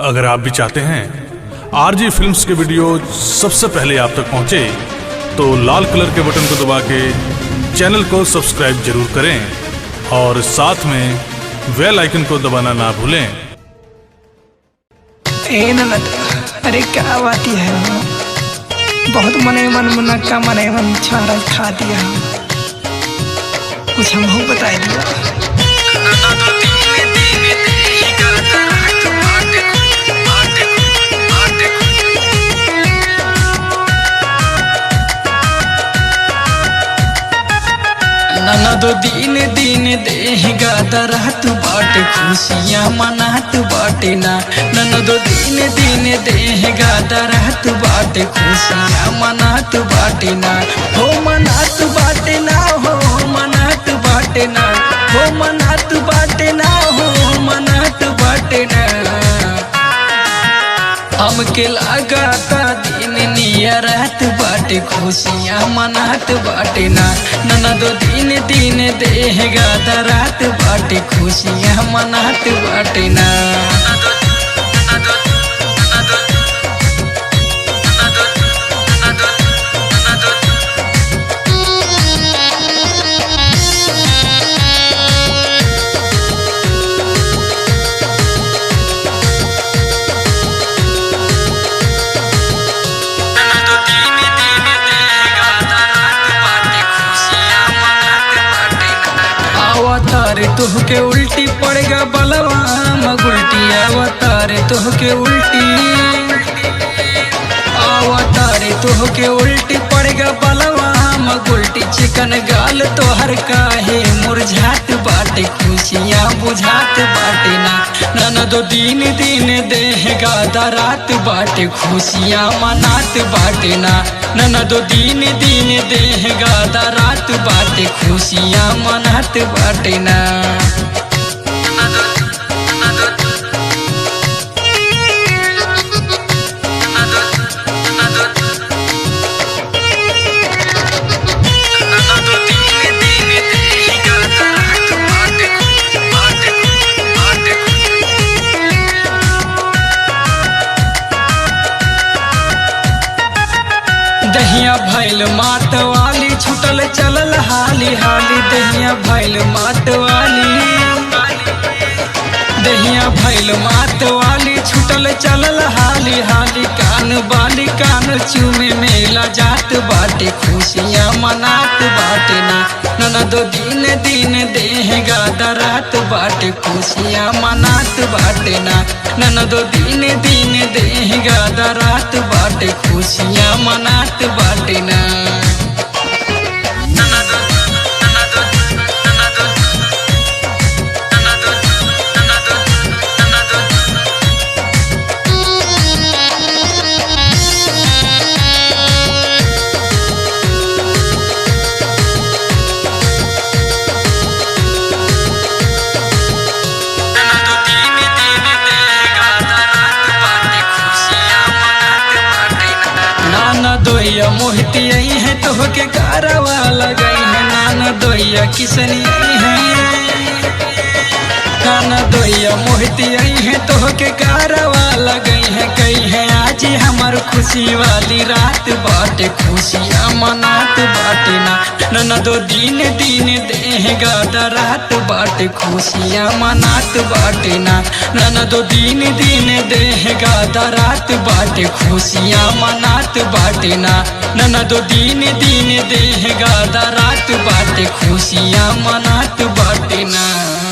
अगर आप भी चाहते हैं आरजे फिल्म्स के वीडियो सबसे पहले आप तक पहुंचे तो लाल कलर के बटन को दबा के चैनल को सब्सक्राइब जरूर करें और साथ में बेल आइकन को दबाना ना भूलें। अरे क्या बात है, बहुत मने मन मुनक्का मने मन छाड़ा खा दिया, कुछ हमको बता दिया। ननदो दिन दिन देगा दरात बाटे खुशियाँ मनात बाटे ना। ननदो दिन दिन देगा दरात बाटे खुशियाँ मनात बाटे ना। हो मनात बाटे ना, हो मनात बाटे ना, हो मनात बाटे ना, हो मनात बाटे ना। हमके लगाता दिन नियरात बाटे खुशियाँ मनात बाटे ना। ननदो दिन दिन देगा दरात बाटे खुशियाँ मनात बाटे ना। अवतारे तुहके उल्टी पड़ेगा बलवा मगुल्टी, अवतारे तुहके उल्टी, अवतारे तुहके उल्टी पड़ेगा बलवा मगुल्टी। चिकन गाल तोहर काहे मुरझात बाटे खुशियाँ बुझात बाटे ना। ननदो दिन दिन देगा दरात बाटे खुशियाँ मनात बाटे ना। ननदो दिन दिन देगा दरात बाटे खुशियाँ मनात बाटे ना। दहिया भैल मात वाली छुटल चलल हाली हाली, दहिया भैल मात वाली, दहिया भैल मात वाली छुटल चलल हाली हाली। कान बाली कान चूमे मेला जात बाटे खुशियाँ मनात बाटे ना। ननदो दिन दिन देगा दरात बाटे खुशियाँ मनात बाटे ना। ननदो दिन दिन देगा दरात बाटे खुशियाँ मनात बाटे ना। दोइया मोहिती आई है तोहके गारवा लगाई है, नाना दोइया किसनी आई है, नाना दोइया मोहिती आई है तोहके गारवा लगाई है। कही है आज हमार खुशी वाली रात बाटे खुशियाँ मनात बाटे ना। ननदो दिन दिन देगा दरात बाटे खुशियाँ मनात बाटे ना। ननदो दिन दिन देगा दरात बाटे खुशियाँ मनात बाटे ना। ननदो दिन दिन देगा दरात बाटे खुशियाँ मनात बाटे ना।